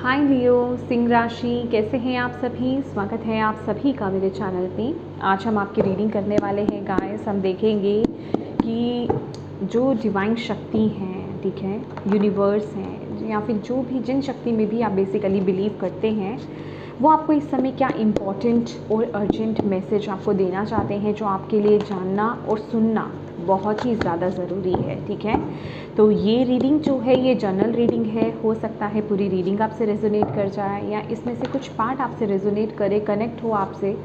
हाय लियो, सिंह राशि, कैसे हैं आप सभी। स्वागत है आप सभी का मेरे चैनल पे। आज हम आपकी रीडिंग करने वाले हैं गाइस। हम देखेंगे कि जो डिवाइन शक्ति हैं, ठीक है, यूनिवर्स हैं, या फिर जो भी जिन शक्ति में भी आप बेसिकली बिलीव करते हैं, वो आपको इस समय क्या इम्पोर्टेंट और अर्जेंट मैसेज आपको देना चाहते हैं, जो आपके लिए जानना और सुनना बहुत ही ज़्यादा ज़रूरी है। ठीक है, तो ये रीडिंग जो है ये जनरल रीडिंग है। हो सकता है पूरी रीडिंग आपसे रेजोनेट कर जाए या इसमें से कुछ पार्ट आपसे रेजोनेट करे, कनेक्ट हो आपसे,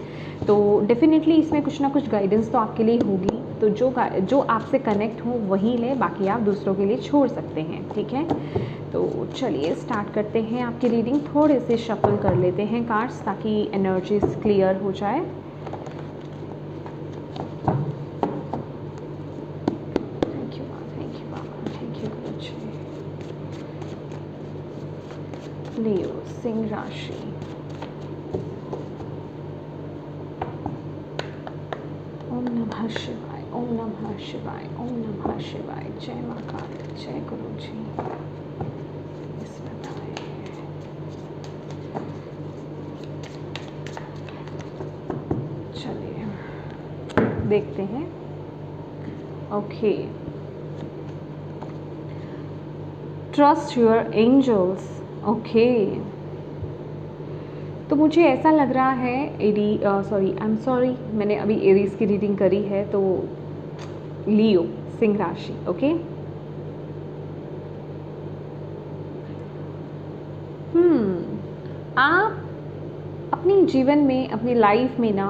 तो डेफिनेटली इसमें कुछ ना कुछ गाइडेंस तो आपके लिए होगी। तो जो आपसे कनेक्ट हो वही ले, बाकी आप दूसरों के लिए छोड़ सकते हैं। ठीक है, तो चलिए स्टार्ट करते हैं आपकी रीडिंग। थोड़े से शफल कर लेते हैं कार्ड्स ताकि एनर्जीज क्लियर हो जाए। लियो, सिंह राशि, ओम नमः शिवाय, ओम नमः शिवाय, ओम नमः शिवाय। जय माँ काली, जय गुरु जी। चलिए देखते हैं। Okay, trust your angels. Okay, तो मुझे ऐसा लग रहा है आई एम सॉरी, मैंने अभी एरीज की रीडिंग करी है, तो लियो, सिंह राशि। ओके, आप अपनी जीवन में, अपनी लाइफ में ना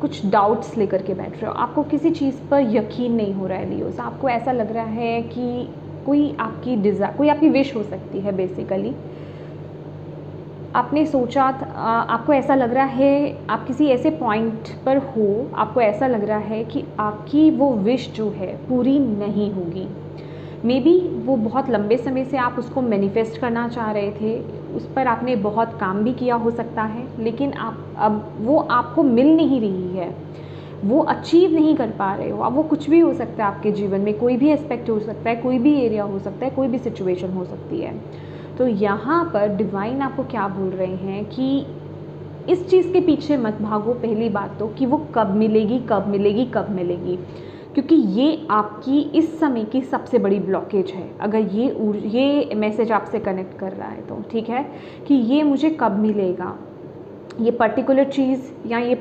कुछ डाउट्स लेकर के बैठ रहे हो। आपको किसी चीज़ पर यकीन नहीं हो रहा है लियोस। आपको ऐसा लग रहा है कि कोई आपकी विश हो सकती है। बेसिकली आपने सोचा, आपको ऐसा लग रहा है आप किसी ऐसे पॉइंट पर हो, आपको ऐसा लग रहा है कि आपकी वो विश जो है पूरी नहीं होगी। मे बी वो बहुत लंबे समय से आप उसको मैनिफेस्ट करना चाह रहे थे, उस पर आपने बहुत काम भी किया हो सकता है, लेकिन अब वो आपको मिल नहीं रही है, वो अचीव नहीं कर पा रहे हो। अब वो कुछ भी हो सकता है आपके जीवन में, कोई भी एस्पेक्ट हो सकता है, कोई भी एरिया हो सकता है, कोई भी सिचुएशन हो सकती है। तो यहाँ पर डिवाइन आपको क्या बोल रहे हैं कि इस चीज़ के पीछे मत भागो। पहली बात तो कि वो कब मिलेगी, कब मिलेगी, कब मिलेगी, क्योंकि ये आपकी इस समय की सबसे बड़ी ब्लॉकेज है। अगर ये मैसेज आपसे कनेक्ट कर रहा है तो ठीक है, कि ये मुझे कब मिलेगा, ये पर्टिकुलर चीज़ या ये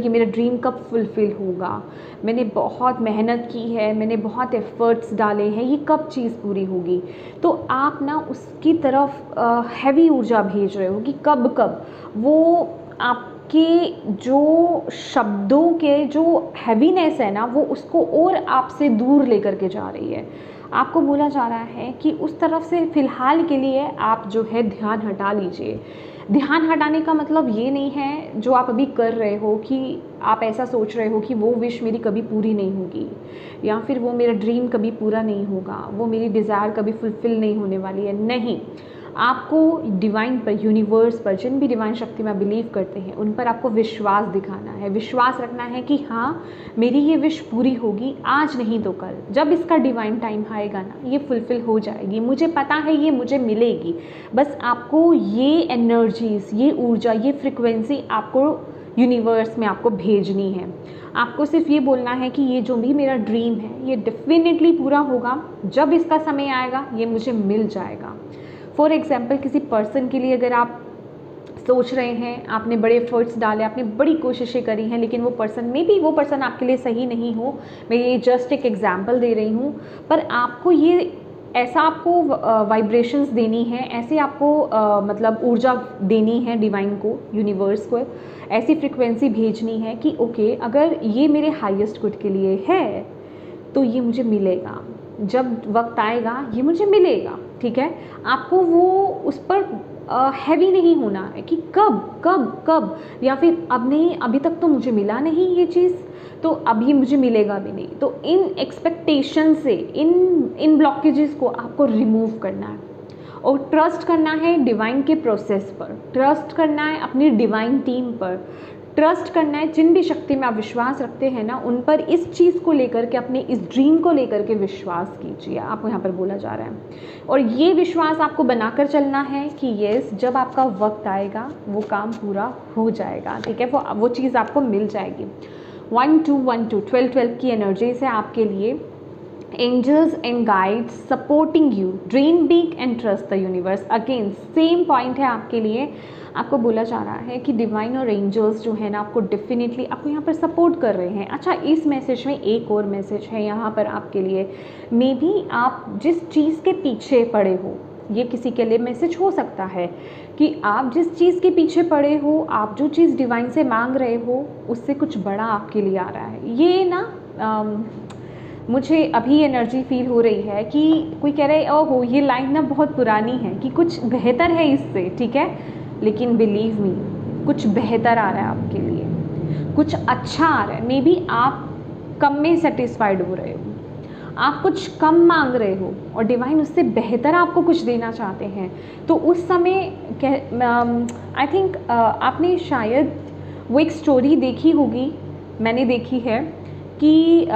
मेरा ड्रीम कब फुलफ़िल होगा, मैंने बहुत मेहनत की है, मैंने बहुत एफ़र्ट्स डाले हैं, ये कब चीज़ पूरी होगी। तो आप ना उसकी तरफ हैवी ऊर्जा भेज रहे हो कि कब कब वो आपके जो शब्दों के जो हैवीनेस है ना, वो उसको और आपसे दूर लेकर के जा रही है। आपको बोला जा रहा है कि उस तरफ से फ़िलहाल के लिए आप जो है ध्यान हटा लीजिए। ध्यान हटाने का मतलब ये नहीं है जो आप अभी कर रहे हो कि आप ऐसा सोच रहे हो कि वो विश मेरी कभी पूरी नहीं होगी, या फिर वो मेरा ड्रीम कभी पूरा नहीं होगा, वो मेरी डिज़ायर कभी फुलफ़िल नहीं होने वाली है। नहीं, आपको डिवाइन पर, यूनिवर्स पर, जिन भी डिवाइन शक्ति में बिलीव करते हैं उन पर आपको विश्वास दिखाना है, विश्वास रखना है कि हाँ मेरी ये विश पूरी होगी, आज नहीं तो कल। जब इसका डिवाइन टाइम आएगा ना, ये फुलफ़िल हो जाएगी। मुझे पता है ये मुझे मिलेगी। बस आपको ये एनर्जीज़, ये ऊर्जा, ये फ्रिक्वेंसी आपको यूनिवर्स में आपको भेजनी है। आपको सिर्फ ये बोलना है कि ये जो भी मेरा ड्रीम है ये डेफिनेटली पूरा होगा। जब इसका समय आएगा ये मुझे मिल जाएगा। फॉर एग्जाम्पल, किसी पर्सन के लिए अगर आप सोच रहे हैं, आपने बड़े एफर्ट्स डाले, आपने बड़ी कोशिशें करी हैं, लेकिन वो पर्सन आपके लिए सही नहीं हो, मैं ये जस्ट एक एग्जांपल दे रही हूँ, पर आपको ये ऐसा आपको वाइब्रेशंस देनी है, ऐसे आपको मतलब ऊर्जा देनी है डिवाइन को, यूनिवर्स को, ऐसी फ्रिक्वेंसी भेजनी है कि ओके, अगर ये मेरे हाईएस्ट गुड के लिए है तो ये मुझे मिलेगा, जब वक्त आएगा ये मुझे मिलेगा। ठीक है, आपको वो उस पर हैवी नहीं होना है कि कब कब कब, या फिर अब नहीं, अभी तक तो मुझे मिला नहीं ये चीज़, तो अब ये मुझे मिलेगा भी नहीं। तो इन एक्सपेक्टेशन से, इन ब्लॉकेजेस को आपको रिमूव करना है और ट्रस्ट करना है डिवाइन के प्रोसेस पर, ट्रस्ट करना है अपनी डिवाइन टीम पर, ट्रस्ट करना है, जिन भी शक्ति में आप विश्वास रखते हैं ना, उन पर इस चीज़ को लेकर के, अपने इस ड्रीम को लेकर के विश्वास कीजिए, आपको यहाँ पर बोला जा रहा है। और ये विश्वास आपको बनाकर चलना है कि यस, जब आपका वक्त आएगा वो काम पूरा हो जाएगा, ठीक है, वो चीज़ आपको मिल जाएगी। 1212 12 की एनर्जी से आपके लिए angels and guides supporting you, dream big and trust the universe। Again same point है आपके लिए, आपको बोला जा रहा है कि डिवाइन और एंजल्स जो है ना, आपको डेफिनेटली आपको यहाँ पर सपोर्ट कर रहे हैं। अच्छा, इस मैसेज में एक और मैसेज है यहाँ पर आपके लिए। मे बी आप जिस चीज़ के पीछे पड़े हो, ये किसी के लिए मैसेज हो सकता है कि आप जिस चीज़ के पीछे पड़े हो, आप जो चीज़ डिवाइन से मांग रहे हो, उससे कुछ बड़ा आपके लिए आ रहा है। ये ना मुझे अभी एनर्जी फील हो रही है कि कोई कह रहा है ओहो ये लाइन ना बहुत पुरानी है, कि कुछ बेहतर है इससे, ठीक है, लेकिन बिलीव मी, कुछ बेहतर आ रहा है आपके लिए, कुछ अच्छा आ रहा है। मे बी आप कम में सेटिस्फाइड हो रहे हो, आप कुछ कम मांग रहे हो और डिवाइन उससे बेहतर आपको कुछ देना चाहते हैं। तो उस समय आई थिंक आपने शायद वो एक स्टोरी देखी होगी, मैंने देखी है, कि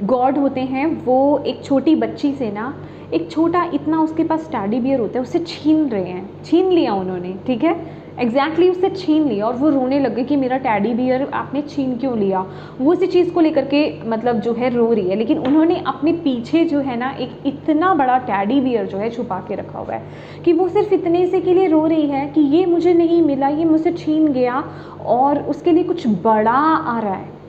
गॉड होते हैं, वो एक छोटी बच्ची से ना, एक छोटा इतना उसके पास टेडी बियर होता है, उससे छीन रहे हैं, छीन लिया उन्होंने, ठीक है, एग्जैक्टली उससे छीन लिया, और वो रोने लगे कि मेरा टेडी बियर आपने छीन क्यों लिया। वो इसी चीज़ को लेकर के मतलब जो है रो रही है, लेकिन उन्होंने अपने पीछे जो है ना एक इतना बड़ा टेडी बियर जो है छुपा के रखा हुआ है, कि वो सिर्फ इतने से के लिए रो रही है कि ये मुझे नहीं मिला, ये मुझसे छीन गया, और उसके लिए कुछ बड़ा आ रहा है,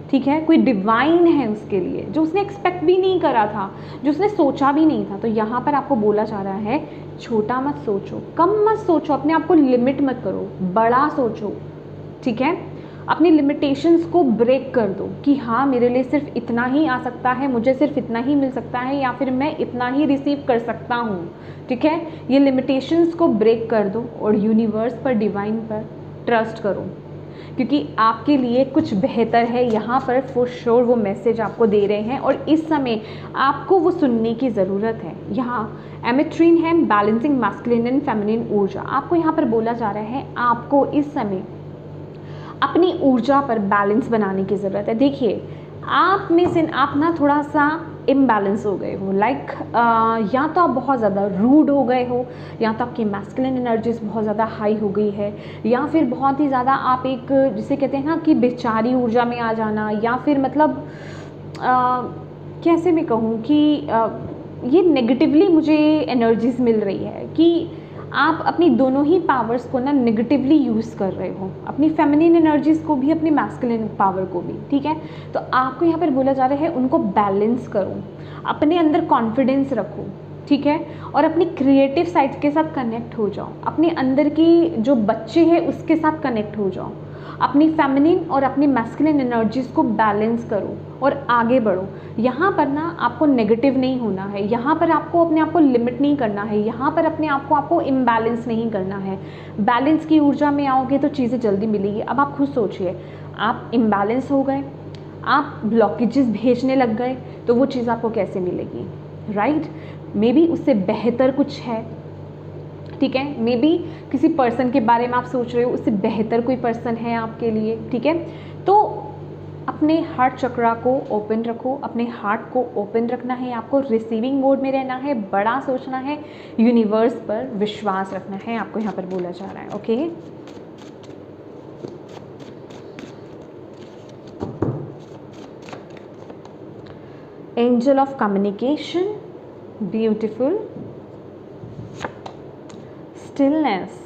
ठीक है, कोई डिवाइन है उसके लिए, जो उसने एक्सपेक्ट भी नहीं करा था, जो उसने सोचा भी नहीं था। तो यहाँ पर आपको बोला जा रहा है, छोटा मत सोचो, कम मत सोचो, अपने आप को लिमिट मत करो, बड़ा सोचो, ठीक है, अपनी लिमिटेशंस को ब्रेक कर दो कि हाँ मेरे लिए सिर्फ इतना ही आ सकता है, मुझे सिर्फ इतना ही मिल सकता है, या फिर मैं इतना ही रिसीव कर सकता हूँ, ठीक है। ये लिमिटेशंस को ब्रेक कर दो और यूनिवर्स पर, डिवाइन पर ट्रस्ट करो, क्योंकि आपके लिए कुछ बेहतर है। यहाँ पर फॉर श्योर वो मैसेज आपको दे रहे हैं और इस समय आपको वो सुनने की ज़रूरत है। यहाँ एमेट्रीन है, बैलेंसिंग मैस्कुलिन एंड फेमिनिन ऊर्जा। आपको यहाँ पर बोला जा रहा है आपको इस समय अपनी ऊर्जा पर बैलेंस बनाने की ज़रूरत है। देखिए आप में से आप ना थोड़ा सा इम्बैलेंस हो गए हो, लाइक या तो आप बहुत ज़्यादा रूड हो गए हो, या तो आपकी मैस्कुलिन एनर्जीज बहुत ज़्यादा हाई हो गई है, या फिर बहुत ही ज़्यादा आप एक जिसे कहते हैं ना कि बेचारी ऊर्जा में आ जाना, या फिर मतलब कैसे मैं कहूँ कि ये नेगेटिवली मुझे एनर्जीज मिल रही है कि आप अपनी दोनों ही पावर्स को ना नेगेटिवली यूज़ कर रहे हो, अपनी फेमिनिन एनर्जीज़ को भी, अपनी मैस्कुलिन पावर को भी, ठीक है। तो आपको यहाँ पर बोला जा रहा है उनको बैलेंस करो, अपने अंदर कॉन्फिडेंस रखो, ठीक है, और अपनी क्रिएटिव साइड के साथ कनेक्ट हो जाओ, अपने अंदर की जो बच्चे हैं उसके साथ कनेक्ट हो जाओ, अपनी फेमिनिन और अपनी मैस्कुलिन एनर्जीज़ को बैलेंस करो और आगे बढ़ो। यहाँ पर ना आपको नेगेटिव नहीं होना है, यहाँ पर आपको अपने आप को लिमिट नहीं करना है, यहाँ पर अपने आप को आपको इम्बैलेंस नहीं करना है। बैलेंस की ऊर्जा में आओगे तो चीज़ें जल्दी मिलेगी। अब आप खुद सोचिए, आप इम्बैलेंस हो गए, आप ब्लॉकेजेस भेजने लग गए, तो वो चीज़ आपको कैसे मिलेगी, राइट। मे बी उससे बेहतर कुछ है, ठीक है, मे बी किसी पर्सन के बारे में आप सोच रहे हो, उससे बेहतर कोई पर्सन है आपके लिए, ठीक है। तो अपने हार्ट चक्रा को ओपन रखो, अपने हार्ट को ओपन रखना है, आपको रिसीविंग मोड में रहना है, बड़ा सोचना है, यूनिवर्स पर विश्वास रखना है, आपको यहाँ पर बोला जा रहा है, okay. Angel of communication, beautiful, stillness,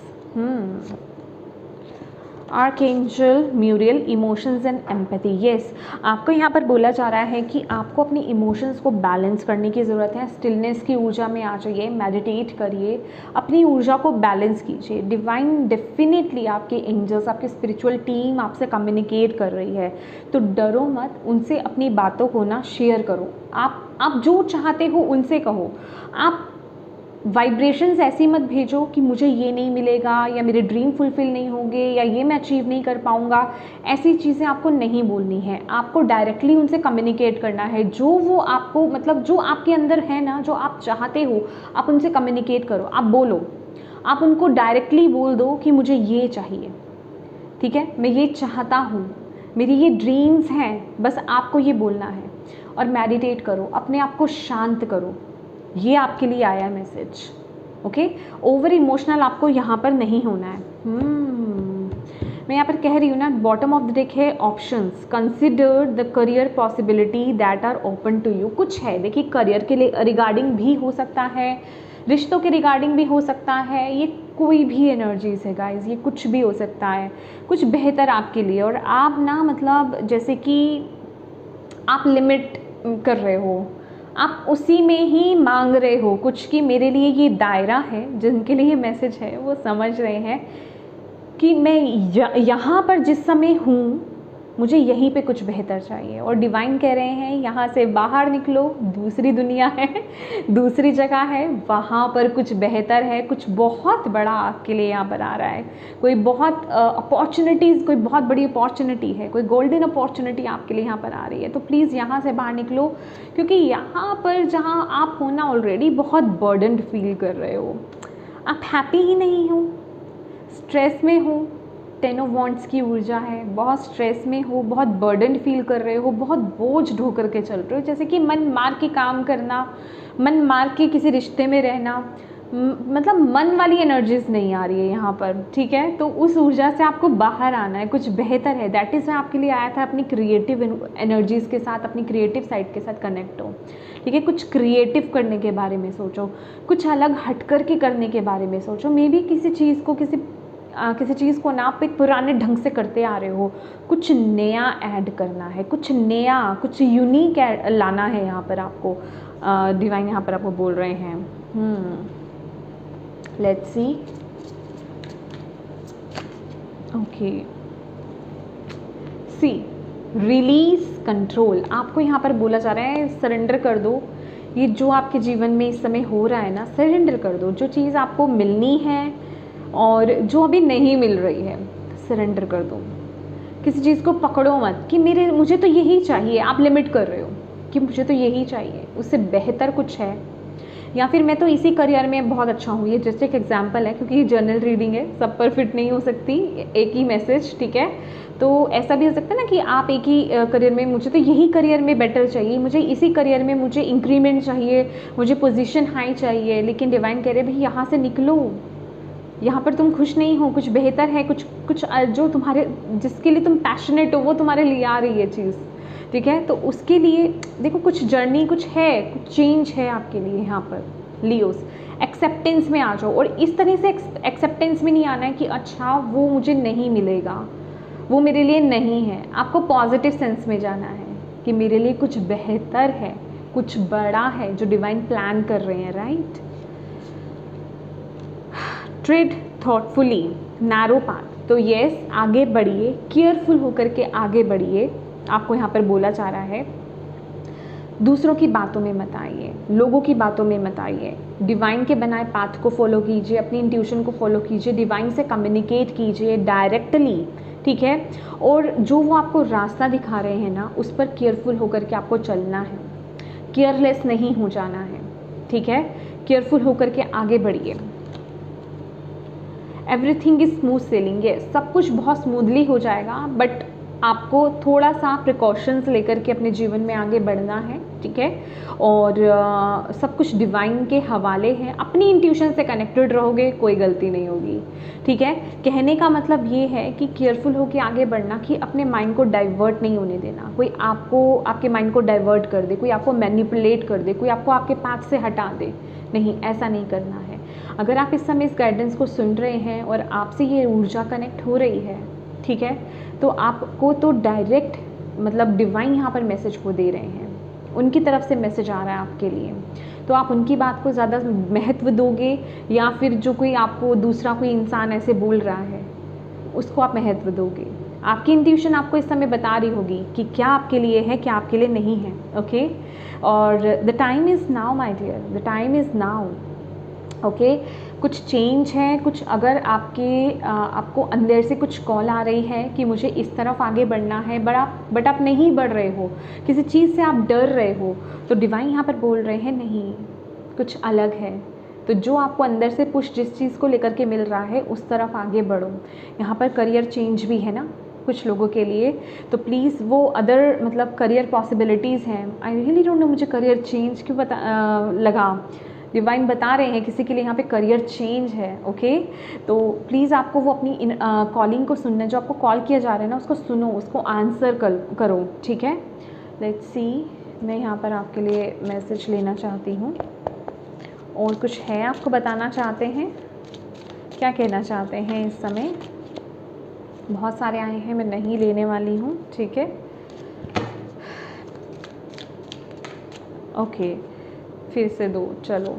archangel Muriel, emotions and empathy. Yes, आपको यहाँ पर बोला जा रहा है कि आपको अपनी इमोशंस को बैलेंस करने की ज़रूरत है। स्टिलनेस की ऊर्जा में आ जाइए, मेडिटेट करिए, अपनी ऊर्जा को बैलेंस कीजिए। डिवाइन डेफिनेटली, आपके एंजल्स, आपकी स्पिरिचुअल टीम आपसे कम्युनिकेट कर रही है, तो डरो मत, उनसे अपनी बातों को ना शेयर करो। आप जो चाहते हो उनसे कहो। आप वाइब्रेशंस ऐसी मत भेजो कि मुझे ये नहीं मिलेगा, या मेरे ड्रीम फुलफिल नहीं होंगे, या ये मैं अचीव नहीं कर पाऊँगा। ऐसी चीज़ें आपको नहीं बोलनी है, आपको डायरेक्टली उनसे कम्युनिकेट करना है। जो वो आपको मतलब जो आपके अंदर है ना, जो आप चाहते हो, आप उनसे कम्युनिकेट करो, आप बोलो, आप उनको डायरेक्टली बोल दो कि मुझे ये चाहिए, ठीक है, मैं ये चाहता हूँ, मेरी ये ड्रीम्स हैं, बस आपको ये बोलना है। और मेडिटेट करो, अपने आप को शांत करो, ये आपके लिए आया है मैसेज। ओके, ओवर इमोशनल आपको यहाँ पर नहीं होना है। मैं यहाँ पर कह रही हूँ ना, बॉटम ऑफ द डेक है options, consider the career possibility that are open to you. कुछ है, देखिए करियर के लिए रिगार्डिंग भी हो सकता है, रिश्तों के रिगार्डिंग भी हो सकता है, ये कोई भी एनर्जीज है गाइज, ये कुछ भी हो सकता है, कुछ बेहतर आपके लिए। और आप ना मतलब जैसे कि आप लिमिट कर रहे हो, आप उसी में ही मांग रहे हो कुछ, कि मेरे लिए ये दायरा है, जिनके लिए ये मैसेज है वो समझ रहे हैं कि मैं यहाँ पर जिस समय हूँ मुझे यहीं पे कुछ बेहतर चाहिए। और डिवाइन कह रहे हैं यहाँ से बाहर निकलो, दूसरी दुनिया है, दूसरी जगह है, वहाँ पर कुछ बेहतर है, कुछ बहुत बड़ा आपके लिए यहाँ पर आ रहा है। कोई बहुत अपॉर्चुनिटीज़, कोई बहुत बड़ी अपॉर्चुनिटी है, कोई गोल्डन अपॉर्चुनिटी आपके लिए यहाँ पर आ रही है। तो प्लीज़ यहाँ से बाहर निकलो, क्योंकि यहाँ पर जहाँ आप हो ना ऑलरेडी बहुत बर्डन्ड फील कर रहे हो, आप हैप्पी ही नहीं हो, स्ट्रेस में हो। 10 ऑफ वॉन्ड्स की ऊर्जा है, बहुत स्ट्रेस में हो, बहुत बर्डन फील कर रहे हो, बहुत बोझ ढो करके चल रहे हो, जैसे कि मन मार के काम करना, मन मार के किसी रिश्ते में रहना, मतलब मन वाली एनर्जीज नहीं आ रही है यहाँ पर। ठीक है, तो उस ऊर्जा से आपको बाहर आना है, कुछ बेहतर है। दैट इज़ मैं आपके लिए आया था, अपनी क्रिएटिव एनर्जीज़ के साथ, अपनी क्रिएटिव साइड के साथ कनेक्ट हो। ठीक है, कुछ क्रिएटिव करने के बारे में सोचो, कुछ अलग हट कर के करने के बारे में सोचो। मे बी किसी चीज़ को किसी चीज़ को ना आप एक पुराने ढंग से करते आ रहे हो, कुछ नया ऐड करना है, कुछ नया, कुछ यूनिक लाना है यहाँ पर आपको। डिवाइन यहाँ पर आपको बोल रहे हैं। Let's see. Okay, see, release control. आपको यहाँ पर बोला जा रहा है सरेंडर कर दो, ये जो आपके जीवन में इस समय हो रहा है ना, सरेंडर कर दो। जो चीज़ आपको मिलनी है और जो अभी नहीं मिल रही है, सरेंडर कर दो। किसी चीज़ को पकड़ो मत कि मुझे तो यही चाहिए। आप लिमिट कर रहे हो कि मुझे तो यही चाहिए, उससे बेहतर कुछ है, या फिर मैं तो इसी करियर में बहुत अच्छा हूँ। ये जस्ट एक एग्जांपल है, क्योंकि ये जर्नल रीडिंग है, सब पर फिट नहीं हो सकती एक ही मैसेज। ठीक है, तो ऐसा भी हो सकता है ना कि आप एक ही करियर में, मुझे तो यही करियर में बेटर चाहिए, मुझे इसी करियर में मुझे इंक्रीमेंट चाहिए, मुझे पोजीशन हाई चाहिए, लेकिन डिवाइन कह रहे भाई यहाँ से निकलो, यहाँ पर तुम खुश नहीं हो, कुछ बेहतर है, कुछ जो तुम्हारे, जिसके लिए तुम पैशनेट हो वो तुम्हारे लिए आ रही है चीज़। ठीक है, तो उसके लिए देखो कुछ जर्नी, कुछ है, कुछ चेंज है आपके लिए यहाँ पर। लियोस, एक्सेप्टेंस में आ जाओ। और इस तरह से एक्सेप्टेंस में नहीं आना है कि अच्छा वो मुझे नहीं मिलेगा, वो मेरे लिए नहीं है। आपको पॉजिटिव सेंस में जाना है कि मेरे लिए कुछ बेहतर है, कुछ बड़ा है जो डिवाइन प्लान कर रहे हैं। Right, trade thoughtfully, narrow path. तो यस, आगे बढ़िए, केयरफुल होकर के आगे बढ़िए। आपको यहाँ पर बोला जा रहा है दूसरों की बातों में मत आइए, लोगों की बातों में मत आइए, डिवाइन के बनाए पाथ को फॉलो कीजिए, अपनी इंट्यूशन को फॉलो कीजिए, डिवाइन से कम्युनिकेट कीजिए डायरेक्टली। ठीक है, और जो वो आपको रास्ता दिखा रहे हैं ना, उस पर केयरफुल होकर के आपको चलना है, केयरलेस नहीं हो जाना है। ठीक है, केयरफुल होकर के आगे बढ़िए। एवरीथिंग इज स्मूथ सेलिंग है, सब कुछ बहुत स्मूथली हो जाएगा, बट आपको थोड़ा सा प्रिकॉशंस लेकर के अपने जीवन में आगे बढ़ना है। ठीक है, और सब कुछ डिवाइन के हवाले है। अपनी इंट्यूशन से कनेक्टेड रहोगे, कोई गलती नहीं होगी। ठीक है, कहने का मतलब ये है कि केयरफुल होकर आगे बढ़ना, कि अपने माइंड को डाइवर्ट नहीं होने देना, कोई आपको आपके माइंड को डाइवर्ट कर दे, कोई आपको मैनिपुलेट कर दे, कोई आपको आपके पाथ से हटा दे, नहीं, ऐसा नहीं करना है। अगर आप इस समय इस गाइडेंस को सुन रहे हैं और आपसे ये ऊर्जा कनेक्ट हो रही है, ठीक है, तो आपको तो डायरेक्ट मतलब डिवाइन यहाँ पर मैसेज को दे रहे हैं, उनकी तरफ से मैसेज आ रहा है आपके लिए। तो आप उनकी बात को ज़्यादा महत्व दोगे, या फिर जो कोई आपको दूसरा कोई इंसान ऐसे बोल रहा है उसको आप महत्व दोगे? आपकी इंट्यूशन आपको इस समय बता रही होगी कि क्या आपके लिए है, क्या आपके लिए नहीं है। ओके, और the time is now my dear, the time is now. Okay, कुछ चेंज है, कुछ अगर आपको अंदर से कुछ कॉल आ रही है कि मुझे इस तरफ आगे बढ़ना है, बट आप नहीं बढ़ रहे हो, किसी चीज़ से आप डर रहे हो, तो डिवाइन यहाँ पर बोल रहे हैं नहीं, कुछ अलग है, तो जो आपको अंदर से पुश जिस चीज़ को लेकर के मिल रहा है उस तरफ आगे बढ़ो। यहाँ पर करियर चेंज भी है ना कुछ लोगों के लिए, तो प्लीज़ वो अदर मतलब करियर पॉसिबिलिटीज़ हैं। आई रियली डोंट नो मुझे करियर चेंज क्यों लगा, डिवाइन बता रहे हैं किसी के लिए यहाँ पे करियर चेंज है। ओके, तो प्लीज़ आपको वो अपनी कॉलिंग को सुनना है, जो आपको कॉल किया जा रहा है ना उसको सुनो, उसको आंसर करो, ठीक है। लेट्स सी, मैं यहाँ पर आपके लिए मैसेज लेना चाहती हूँ। और कुछ है आपको बताना चाहते हैं, क्या कहना चाहते हैं इस समय? बहुत सारे आए हैं, मैं नहीं लेने वाली हूँ, ठीक है। ओके, फिर से दो, चलो।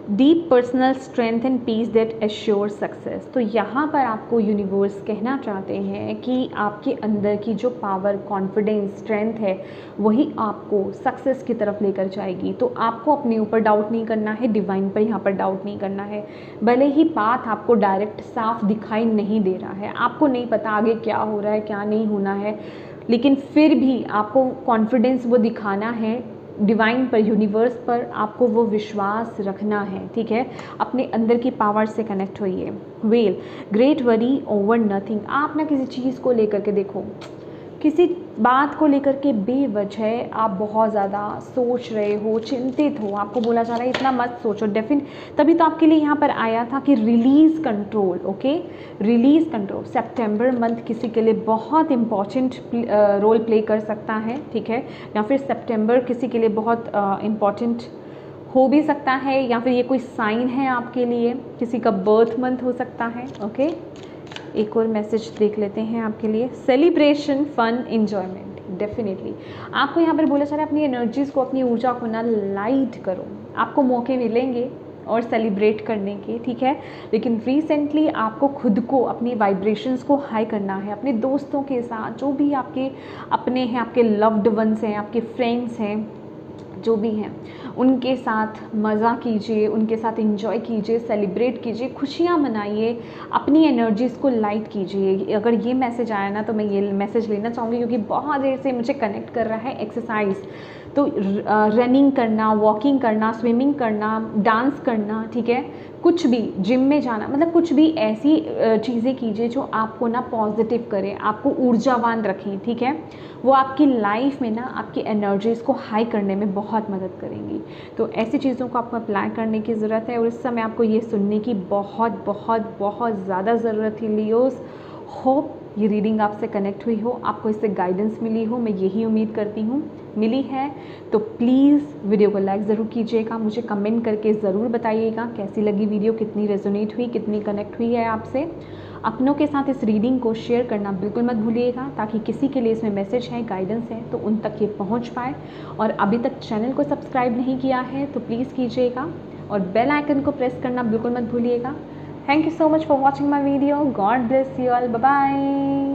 Deep personal strength and peace that assure success. तो यहाँ पर आपको यूनिवर्स कहना चाहते हैं कि आपके अंदर की जो पावर, कॉन्फिडेंस, स्ट्रेंथ है वही आपको सक्सेस की तरफ लेकर जाएगी। तो आपको अपने ऊपर डाउट नहीं करना है, डिवाइन पर यहाँ पर डाउट नहीं करना है। भले ही पाथ आपको डायरेक्ट साफ दिखाई नहीं दे रहा है, आपको नहीं पता आगे क्या हो रहा है क्या नहीं होना है, लेकिन फिर भी आपको कॉन्फिडेंस वो दिखाना है डिवाइन पर, यूनिवर्स पर आपको वो विश्वास रखना है, ठीक है। अपने अंदर की पावर से कनेक्ट होइए। Well, great worry over nothing. आप ना किसी चीज़ को लेकर के देखो, किसी बात को लेकर के बेवजह आप बहुत ज़्यादा सोच रहे हो, चिंतित हो, आपको बोला जा रहा है इतना मत सोचो। तभी तो आपके लिए यहाँ पर आया था कि release control. Okay, release control. सितंबर मंथ किसी के लिए बहुत इम्पॉर्टेंट रोल प्ले कर सकता है, ठीक है, या फिर सितंबर किसी के लिए बहुत इम्पॉर्टेंट हो भी सकता है, या फिर ये कोई साइन है आपके लिए, किसी का बर्थ मंथ हो सकता है। ओके, एक और मैसेज देख लेते हैं आपके लिए। Celebration, fun, enjoyment. डेफिनेटली आपको यहाँ पर बोला जा रहा है अपनी एनर्जीज़ को, अपनी ऊर्जा को ना लाइट करो। आपको मौके मिलेंगे और सेलिब्रेट करने के, ठीक है, लेकिन रिसेंटली आपको खुद को, अपनी वाइब्रेशंस को हाई करना है। अपने दोस्तों के साथ, जो भी आपके अपने हैं, आपके लव्ड वंस हैं, आपके फ्रेंड्स हैं, जो भी हैं, उनके साथ मज़ा कीजिए, उनके साथ एंजॉय कीजिए, सेलिब्रेट कीजिए, खुशियाँ मनाइए, अपनी एनर्जीज़ को लाइट कीजिए। अगर ये मैसेज आया ना तो मैं ये मैसेज लेना चाहूँगी, क्योंकि बहुत देर से मुझे कनेक्ट कर रहा है एक्सरसाइज। तो रनिंग करना, वॉकिंग करना, स्विमिंग करना, डांस करना, ठीक है, कुछ भी, जिम में जाना, मतलब कुछ भी ऐसी चीज़ें कीजिए जो आपको ना पॉजिटिव करें, आपको ऊर्जावान रखें, ठीक है। वो आपकी लाइफ में ना आपकी एनर्जीज़ को हाई करने में बहुत मदद करेंगी। तो ऐसी चीज़ों को आपको अप्लाई करने की ज़रूरत है, और इस समय आपको ये सुनने की बहुत बहुत बहुत ज़्यादा ज़रूरत थी लियोस। होप ये रीडिंग आपसे कनेक्ट हुई हो, आपको इससे गाइडेंस मिली हो, मैं यही उम्मीद करती हूँ मिली है। तो प्लीज़ वीडियो को लाइक ज़रूर कीजिएगा, मुझे कमेंट करके ज़रूर बताइएगा कैसी लगी वीडियो, कितनी रेजोनेट हुई, कितनी कनेक्ट हुई है आपसे। अपनों के साथ इस रीडिंग को शेयर करना बिल्कुल मत भूलिएगा, ताकि किसी के लिए इसमें मैसेज है, गाइडेंस है, तो उन तक ये पहुँच पाए। और अभी तक चैनल को सब्सक्राइब नहीं किया है तो प्लीज़ कीजिएगा, और बेल आइकन को प्रेस करना बिल्कुल मत भूलिएगा। Thank you so much for watching my video. God bless you all. Bye bye.